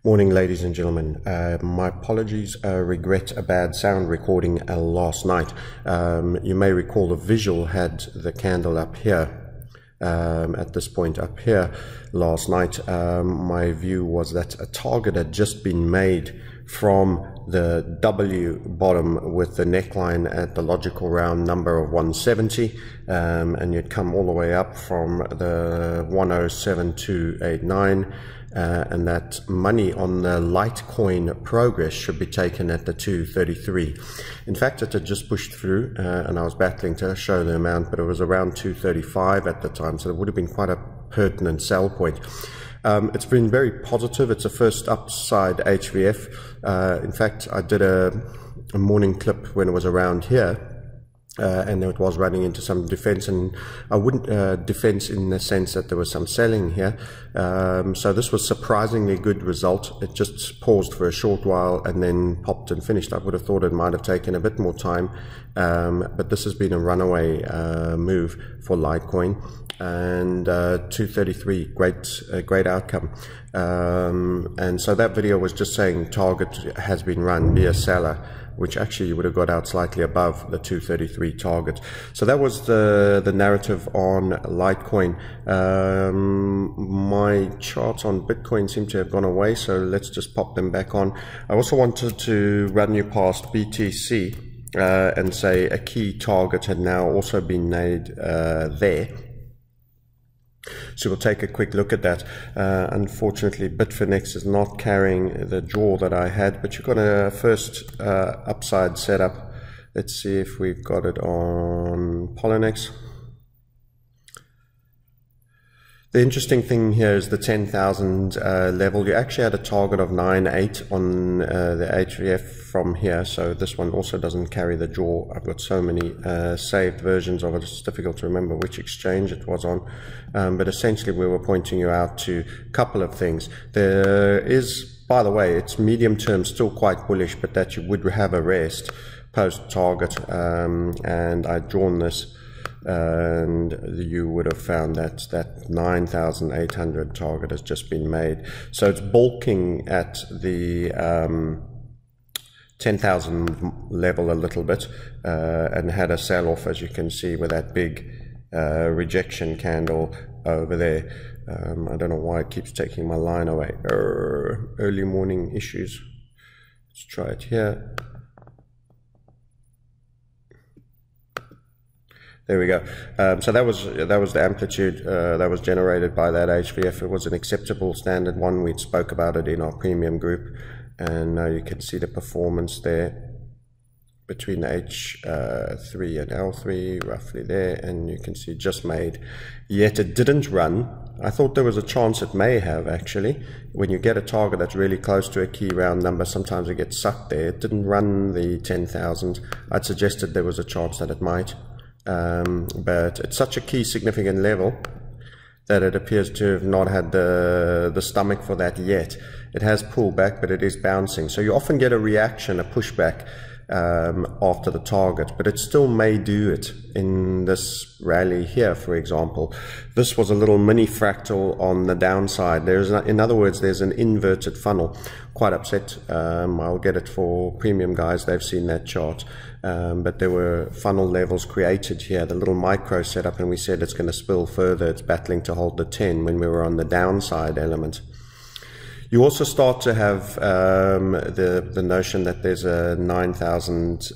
Morning, ladies and gentlemen. My apologies. Regret a bad sound recording last night. You may recall the visual had the candle up here. At this point up here last night, my view was that a target had just been made from the W bottom with the neckline at the logical round number of 170, and you'd come all the way up from the 107,289. And that money on the LiteCoin progress should be taken at the 233. In fact, it had just pushed through, and I was battling to show the amount, but it was around 235 at the time, so it would have been quite a pertinent sell point. It's been very positive. It's a first upside HVF. In fact, I did a morning clip when it was around here. And it was running into some defense, and I wouldn't defense in the sense that there was some selling here. So this was surprisingly good result. It just paused for a short while and then popped and finished. I would have thought it might have taken a bit more time, but this has been a runaway move for LiteCoin. And 233, great outcome. And so that video was just saying target has been run, be a seller, which actually you would have got out slightly above the 233 target. So that was the narrative on LiteCoin. My charts on Bitcoin seem to have gone away, so let's just pop them back on. I also wanted to run you past BTC and say a key target had now also been made there. So we'll take a quick look at that. Unfortunately, Bitfinex is not carrying the draw that I had, but you've got a first upside setup. Let's see if we've got it on Polynex. The interesting thing here is the 10,000 level. You actually had a target of 9.8 on the HVF from here, so this one also doesn't carry the draw. I've got so many saved versions of it, it's difficult to remember which exchange it was on. But essentially we were pointing you out to a couple of things. There is, by the way, it's medium term still quite bullish, but that you would have a rest post target, and I'd drawn this, and you would have found that 9,800 target has just been made. So it's bulking at the 10,000 level a little bit, and had a sell off, as you can see, with that big rejection candle over there. I don't know why it keeps taking my line away. Early morning issues. Let's try it here. There we go. So that was the amplitude that was generated by that HVF. It was an acceptable standard one. We spoke about it in our premium group, and now you can see the performance there between H3 and L3, roughly there, and you can see just made. Yet it didn't run. I thought there was a chance it may have, actually. When you get a target that's really close to a key round number, sometimes it gets sucked there. It didn't run the 10,000. I'd suggested there was a chance that it might. But it's such a key significant level that it appears to have not had the stomach for that yet. It has pulled back, but it is bouncing. So you often get a reaction, a pushback after the target, but it still may do it in this rally here, for example. This was a little mini fractal on the downside. In other words, there's an inverted funnel. Quite upset. I'll get it for premium guys. They've seen that chart. But there were funnel levels created here, the little micro setup, and we said it's going to spill further. It's battling to hold the 10 when we were on the downside element. You also start to have the notion that there's a 9,000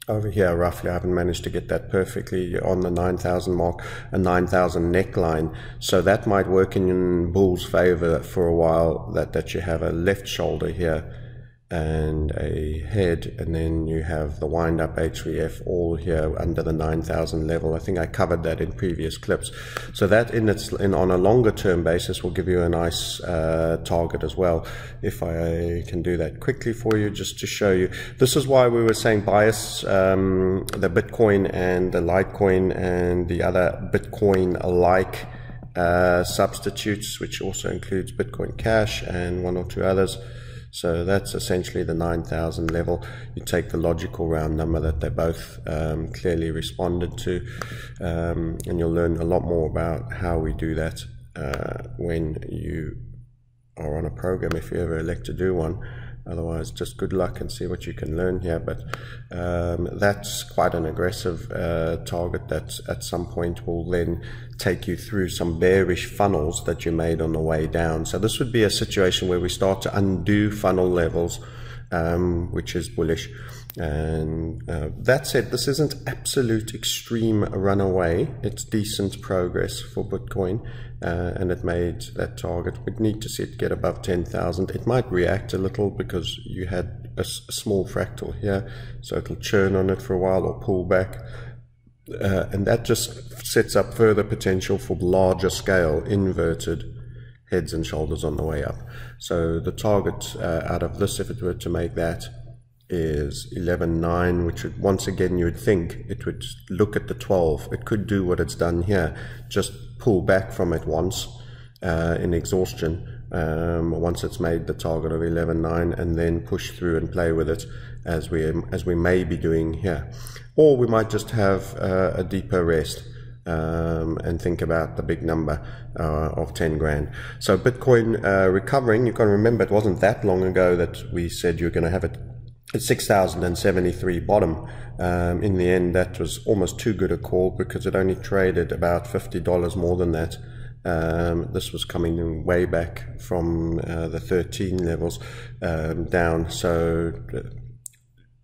over here roughly. I haven't managed to get that perfectly on the 9,000 mark, a 9,000 neckline. So that might work in bull's favor for a while, that you have a left shoulder here and a head, and then you have the wind up HVF all here under the 9,000 level. I think I covered that in previous clips. So that on a longer term basis will give you a nice target as well. If I can do that quickly for you, just to show you. This is why we were saying bias the Bitcoin and the LiteCoin and the other Bitcoin alike substitutes, which also includes Bitcoin Cash and one or two others. So that's essentially the 9,000 level. You take the logical round number that they both clearly responded to, and you'll learn a lot more about how we do that when you are on a program if you ever elect to do one. Otherwise, just good luck and see what you can learn here. But that's quite an aggressive target that at some point will then take you through some bearish funnels that you made on the way down. So this would be a situation where we start to undo funnel levels, which is bullish. And that said, this isn't absolute extreme runaway. It's decent progress for Bitcoin, and it made that target. We'd need to see it get above 10,000. It might react a little because you had a small fractal here, so it'll churn on it for a while or pull back. And that just sets up further potential for larger scale inverted heads and shoulders on the way up. So the target out of this, if it were to make that, is 11.9, which would, once again, you would think it would look at the 12. It could do what it's done here, just pull back from it once in exhaustion, once it's made the target of 11.9, and then push through and play with it as we may be doing here. Or we might just have a deeper rest and think about the big number of 10 grand. So Bitcoin recovering. You've got to remember, it wasn't that long ago that we said you're going to have it at 6,073 bottom. In the end, that was almost too good a call because it only traded about $50 more than that. This was coming way back from the 13 levels down. So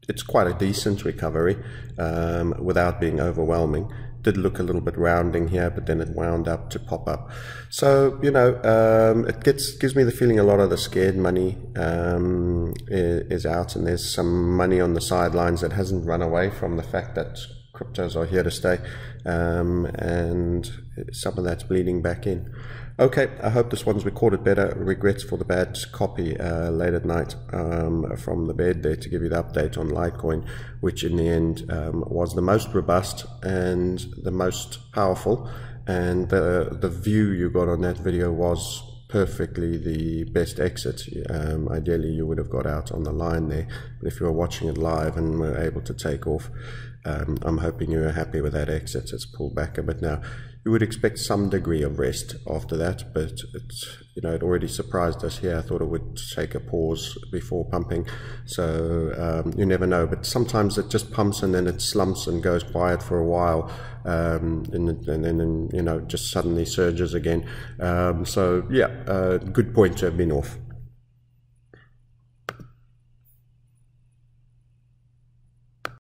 it's quite a decent recovery without being overwhelming. Did look a little bit rounding here, but then it wound up to pop up. So, you know, it gives me the feeling a lot of the scared money is out, and there's some money on the sidelines that hasn't run away from the fact that cryptos are here to stay, and some of that's bleeding back in. Okay, I hope this one's recorded better. Regrets for the bad copy late at night from the bed there to give you the update on LiteCoin, which in the end was the most robust and the most powerful, and the view you got on that video was perfectly the best exit. Ideally you would have got out on the line there, but if you were watching it live and were able to take off, I'm hoping you are happy with that exit. It's pulled back a bit now. You would expect some degree of rest after that, but it's, you know, it already surprised us here. I thought it would take a pause before pumping, so you never know. But sometimes it just pumps and then it slumps and goes quiet for a while, and then, you know, just suddenly surges again. So yeah, good point to have been off.